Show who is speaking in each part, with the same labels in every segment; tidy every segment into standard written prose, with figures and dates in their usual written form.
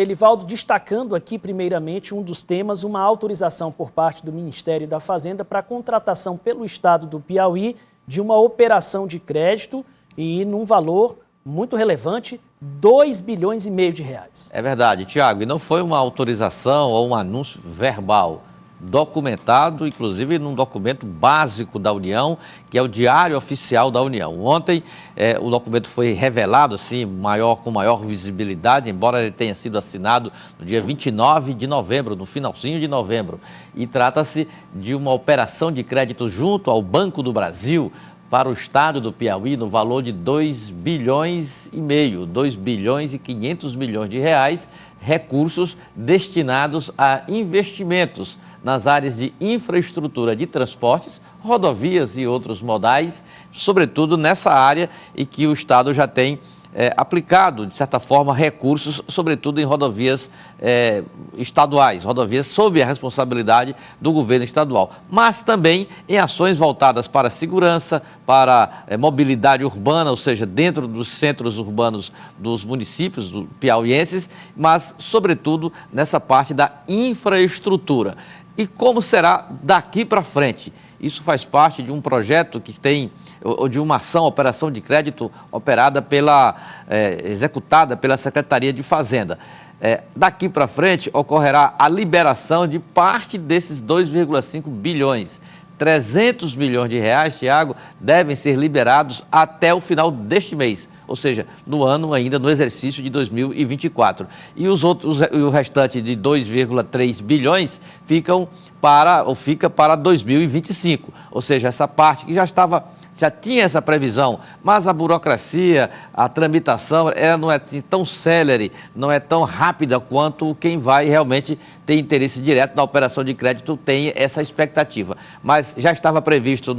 Speaker 1: Elivaldo, destacando aqui primeiramente um dos temas, uma autorização por parte do Ministério da Fazenda para a contratação pelo Estado do Piauí de uma operação de crédito e num valor muito relevante, 2,5 bilhões de reais.
Speaker 2: É verdade, Tiago, e não foi uma autorização ou um anúncio verbal, documentado, inclusive num documento básico da União, que é o Diário Oficial da União. Ontem, o documento foi revelado, assim, com maior visibilidade, embora ele tenha sido assinado no dia 29 de novembro, no finalzinho de novembro. E trata-se de uma operação de crédito junto ao Banco do Brasil para o estado do Piauí no valor de 2,5 bilhões, 2 bilhões e 500 milhões de reais, recursos destinados a investimentos nas áreas de infraestrutura de transportes, rodovias e outros modais, sobretudo nessa área em que o Estado já tem aplicado, de certa forma, recursos, sobretudo em rodovias estaduais, rodovias sob a responsabilidade do governo estadual, mas também em ações voltadas para segurança, para mobilidade urbana, ou seja, dentro dos centros urbanos dos municípios piauienses, mas, sobretudo, nessa parte da infraestrutura. E como será daqui para frente? Isso faz parte de um projeto que tem, ou de uma ação, operação de crédito executada pela Secretaria de Fazenda. Daqui para frente ocorrerá a liberação de parte desses 2,5 bilhões. 300 milhões de reais, Tiago, devem ser liberados até o final deste mês, ou seja, no ano ainda, no exercício de 2024. E o restante de 2,3 bilhões fica para 2025, ou seja, essa parte que já tinha essa previsão, mas a burocracia, a tramitação, ela não é tão célere, não é tão rápida quanto quem vai realmente ter interesse direto na operação de crédito tem essa expectativa. Mas já estava previsto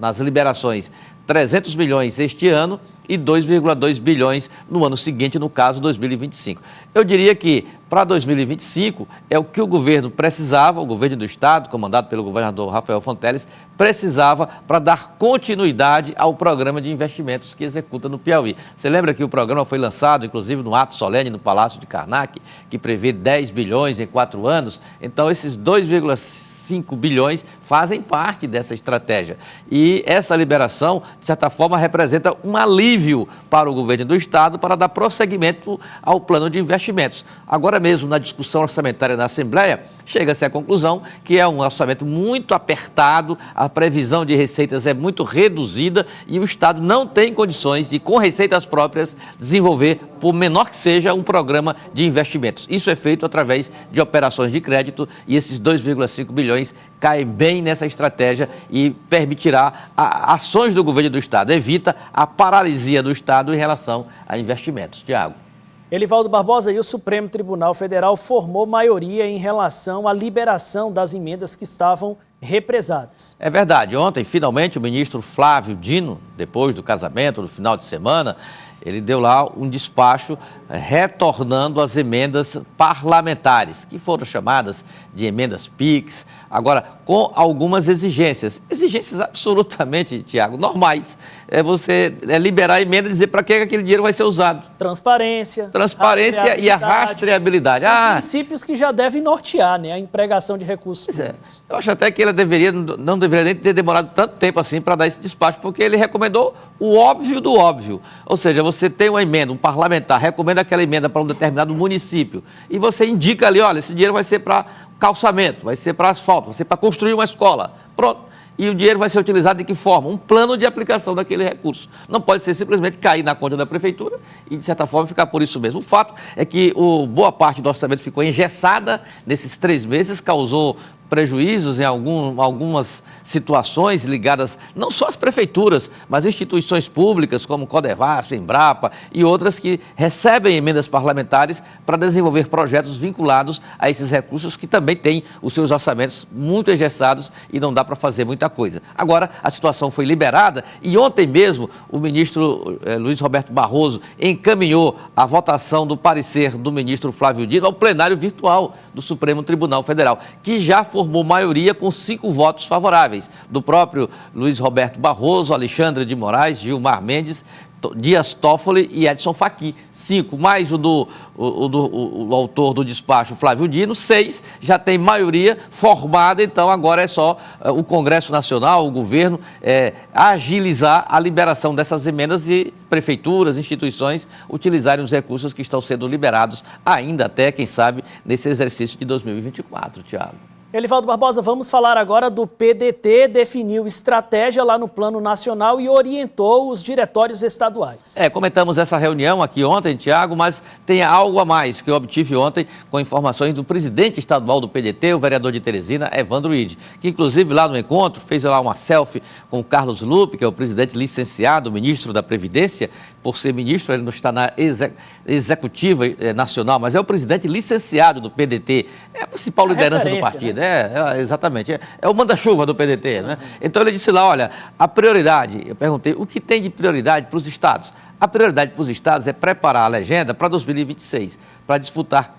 Speaker 2: nas liberações 300 milhões este ano e 2,2 bilhões no ano seguinte, no caso 2025. Eu diria que para 2025 é o que o governo precisava, o governo do Estado, comandado pelo governador Rafael Fonteles, precisava para dar continuidade ao programa de investimentos que executa no Piauí. Você lembra que o programa foi lançado, inclusive, no ato solene no Palácio de Karnak, que prevê 10 bilhões em 4 anos? Então, esses 2,5 bilhões fazem parte dessa estratégia. E essa liberação, de certa forma, representa um alívio para o governo do Estado para dar prosseguimento ao plano de investimentos. Agora mesmo, na discussão orçamentária na Assembleia, chega-se à conclusão que é um orçamento muito apertado, a previsão de receitas é muito reduzida e o Estado não tem condições de, com receitas próprias, desenvolver, por menor que seja, um programa de investimentos. Isso é feito através de operações de crédito e esses 2,5 bilhões caem bem nessa estratégia e permitirá ações do governo do Estado, evita a paralisia do Estado em relação a investimentos. Tiago.
Speaker 1: Elivaldo Barbosa, e o Supremo Tribunal Federal formou maioria em relação à liberação das emendas que estavam represadas.
Speaker 2: É verdade. Ontem, finalmente, o ministro Flávio Dino, depois do casamento, no final de semana, ele deu lá um despacho retornando as emendas parlamentares, que foram chamadas de emendas PIX, agora com algumas exigências absolutamente, Tiago, normais. Você liberar a emenda e dizer para que aquele dinheiro vai ser usado.
Speaker 1: Transparência
Speaker 2: e a rastreabilidade.
Speaker 1: São princípios que já devem nortear, né, a empregação de recursos públicos.
Speaker 2: Eu acho até que ele não deveria nem ter demorado tanto tempo assim para dar esse despacho, porque ele recomendou o óbvio do óbvio. Ou seja, você tem uma emenda, um parlamentar recomenda aquela emenda para um determinado município e você indica ali, olha, esse dinheiro vai ser para calçamento, vai ser para asfalto, vai ser para construir uma escola. Pronto. E o dinheiro vai ser utilizado de que forma? Um plano de aplicação daquele recurso. Não pode ser simplesmente cair na conta da prefeitura e, de certa forma, ficar por isso mesmo. O fato é que boa parte do orçamento ficou engessada nesses 3 meses, causou prejuízos em algumas situações ligadas não só às prefeituras, mas instituições públicas como Codevasf, Embrapa e outras que recebem emendas parlamentares para desenvolver projetos vinculados a esses recursos que também têm os seus orçamentos muito engessados e não dá para fazer muita coisa. Agora, a situação foi liberada e ontem mesmo o ministro Luiz Roberto Barroso encaminhou a votação do parecer do ministro Flávio Dino ao plenário virtual do Supremo Tribunal Federal, que já formou maioria com 5 votos favoráveis, do próprio Luiz Roberto Barroso, Alexandre de Moraes, Gilmar Mendes, Dias Toffoli e Edson Fachin. 5, mais o autor do despacho, Flávio Dino. 6, já tem maioria formada, então agora é só o Congresso Nacional, o governo, agilizar a liberação dessas emendas e prefeituras, instituições utilizarem os recursos que estão sendo liberados ainda até, quem sabe, nesse exercício de 2024, Tiago.
Speaker 1: Elivaldo Barbosa, vamos falar agora do PDT, definiu estratégia lá no plano nacional e orientou os diretórios estaduais.
Speaker 2: Comentamos essa reunião aqui ontem, Tiago, mas tem algo a mais que eu obtive ontem com informações do presidente estadual do PDT, o vereador de Teresina, Evandro Ide, que inclusive lá no encontro fez lá uma selfie com o Carlos Lupe, que é o presidente licenciado, ministro da Previdência. Por ser ministro, ele não está na executiva nacional, mas é o presidente licenciado do PDT, é a principal liderança do partido. Né? Exatamente, é o manda-chuva do PDT. Né? Então ele disse lá, olha, a prioridade, eu perguntei, o que tem de prioridade para os estados? A prioridade para os estados é preparar a legenda para 2026, para disputar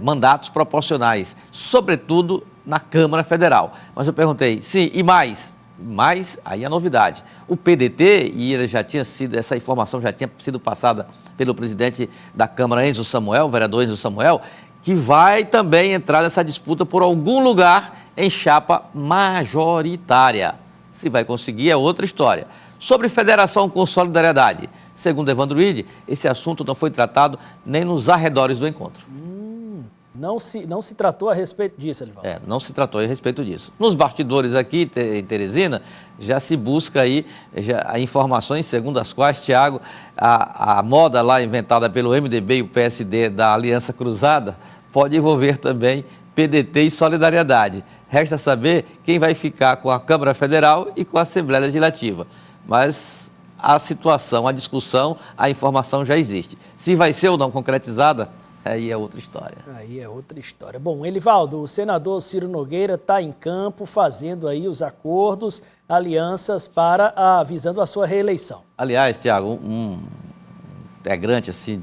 Speaker 2: mandatos proporcionais, sobretudo na Câmara Federal. Mas eu perguntei, sim, e mais? Mas aí a novidade, o PDT, e ele já tinha sido, essa informação já tinha sido passada pelo presidente da Câmara, Enzo Samuel, o vereador Enzo Samuel, que vai também entrar nessa disputa por algum lugar em chapa majoritária. Se vai conseguir é outra história. Sobre federação com solidariedade, segundo Evandro Ide, esse assunto não foi tratado nem nos arredores do encontro.
Speaker 1: Não se tratou a respeito disso, Elivaldo.
Speaker 2: Não se tratou a respeito disso. Nos bastidores aqui em Teresina, já se busca aí informações segundo as quais, Tiago, a moda lá inventada pelo MDB e o PSD da Aliança Cruzada pode envolver também PDT e Solidariedade. Resta saber quem vai ficar com a Câmara Federal e com a Assembleia Legislativa. Mas a situação, a discussão, a informação já existe. Se vai ser ou não concretizada, aí é outra história.
Speaker 1: Aí é outra história. Bom, Elivaldo, o senador Ciro Nogueira está em campo fazendo aí os acordos, alianças visando a sua reeleição.
Speaker 2: Aliás, Tiago, um integrante assim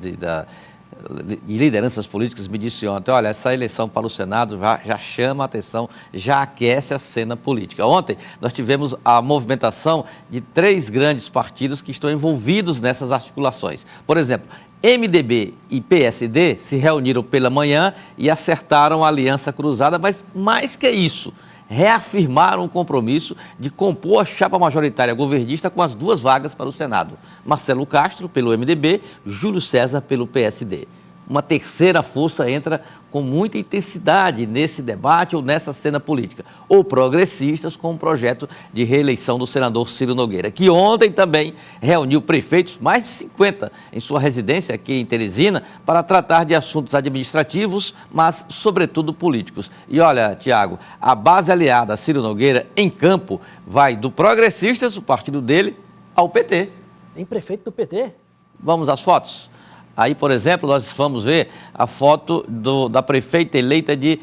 Speaker 2: e lideranças políticas me disse ontem, olha, essa eleição para o Senado já chama a atenção, já aquece a cena política. Ontem nós tivemos a movimentação de 3 grandes partidos que estão envolvidos nessas articulações. Por exemplo, MDB e PSD se reuniram pela manhã e acertaram a aliança cruzada, mas mais que isso, reafirmaram o compromisso de compor a chapa majoritária governista com as 2 vagas para o Senado. Marcelo Castro, pelo MDB, Júlio César, pelo PSD. Uma terceira força entra com muita intensidade nesse debate ou nessa cena política. Ou progressistas com um projeto de reeleição do senador Ciro Nogueira, que ontem também reuniu prefeitos, mais de 50, em sua residência aqui em Teresina, para tratar de assuntos administrativos, mas sobretudo políticos. E olha, Tiago, a base aliada a Ciro Nogueira em campo vai do Progressistas, o partido dele, ao PT.
Speaker 1: Tem prefeito do PT?
Speaker 2: Vamos às fotos? Aí, por exemplo, nós vamos ver a foto da prefeita eleita de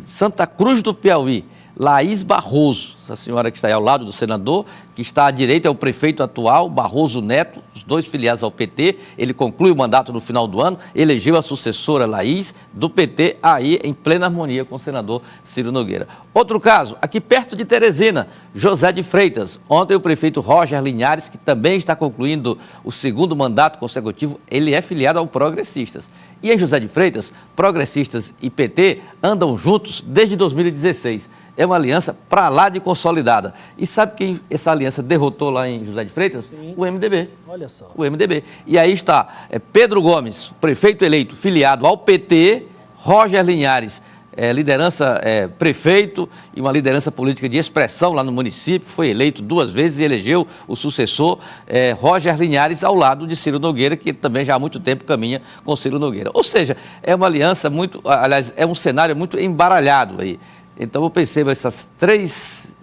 Speaker 2: Santa Cruz do Piauí, Laís Barroso, essa senhora que está aí ao lado do senador, que está à direita é o prefeito atual, Barroso Neto, os 2 filiados ao PT, ele conclui o mandato no final do ano, elegeu a sucessora Laís do PT, aí em plena harmonia com o senador Ciro Nogueira. Outro caso, aqui perto de Teresina, José de Freitas, ontem o prefeito Roger Linhares, que também está concluindo o 2º mandato consecutivo, ele é filiado ao Progressistas. E em José de Freitas, Progressistas e PT andam juntos desde 2016. É uma aliança para lá de consolidada. E sabe quem essa aliança derrotou lá em José de Freitas?
Speaker 1: Sim.
Speaker 2: O MDB.
Speaker 1: Olha só.
Speaker 2: O MDB. E aí está Pedro Gomes, prefeito eleito, filiado ao PT, Roger Linhares, liderança prefeito e uma liderança política de expressão lá no município, foi eleito 2 vezes e elegeu o sucessor Roger Linhares ao lado de Ciro Nogueira, que também já há muito tempo caminha com Ciro Nogueira. Ou seja, é uma aliança aliás, é um cenário muito embaralhado aí. Então eu percebo essas três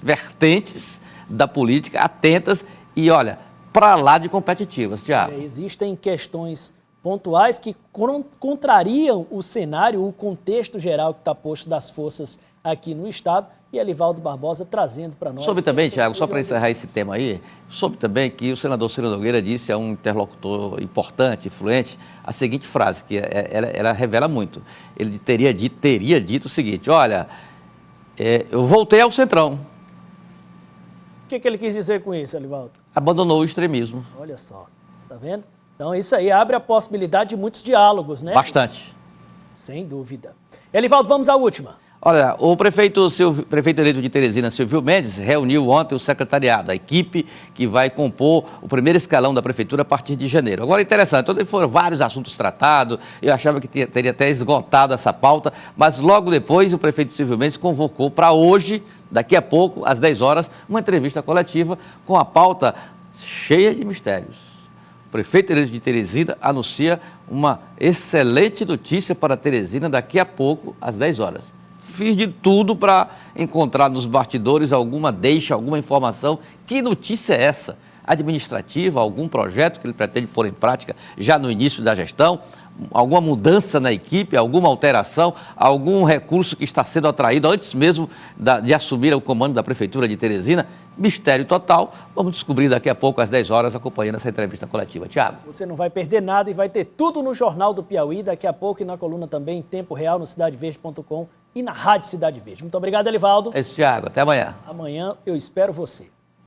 Speaker 2: vertentes da política atentas e, olha, para lá de competitivas, Tiago.
Speaker 1: Existem questões pontuais que contrariam o cenário, o contexto geral que está posto das forças aqui no Estado, e Elivaldo Barbosa trazendo para nós...
Speaker 2: Soube também, Tiago, só para encerrar esse tema aí, soube também que o senador Ciro Nogueira disse a um interlocutor importante, influente, a seguinte frase, que ela revela muito. Ele teria dito o seguinte, olha, eu voltei ao Centrão.
Speaker 1: que ele quis dizer com isso, Elivaldo?
Speaker 2: Abandonou o extremismo.
Speaker 1: Olha só, tá vendo? Então isso aí abre a possibilidade de muitos diálogos, né?
Speaker 2: Bastante.
Speaker 1: Sem dúvida. Elivaldo, vamos à última.
Speaker 2: Olha, o prefeito eleito de Teresina, Silvio Mendes, reuniu ontem o secretariado, a equipe que vai compor o primeiro escalão da prefeitura a partir de janeiro. Agora, interessante, ontem foram vários assuntos tratados, eu achava que teria até esgotado essa pauta, mas logo depois o prefeito Silvio Mendes convocou para hoje, daqui a pouco, às 10 horas, uma entrevista coletiva com a pauta cheia de mistérios. O prefeito eleito de Teresina anuncia uma excelente notícia para Teresina daqui a pouco, às 10 horas. Fiz de tudo para encontrar nos bastidores alguma deixa, alguma informação. Que notícia é essa? Administrativa, algum projeto que ele pretende pôr em prática já no início da gestão? Alguma mudança na equipe, alguma alteração, algum recurso que está sendo atraído antes mesmo de assumir o comando da Prefeitura de Teresina? Mistério total. Vamos descobrir daqui a pouco, às 10 horas, acompanhando essa entrevista coletiva. Tiago.
Speaker 1: Você não vai perder nada e vai ter tudo no Jornal do Piauí, daqui a pouco e na coluna também, em tempo real, no cidadeverde.com e na Rádio Cidade Verde. Muito obrigado, Elivaldo.
Speaker 2: Tiago. Até amanhã.
Speaker 1: Amanhã eu espero você.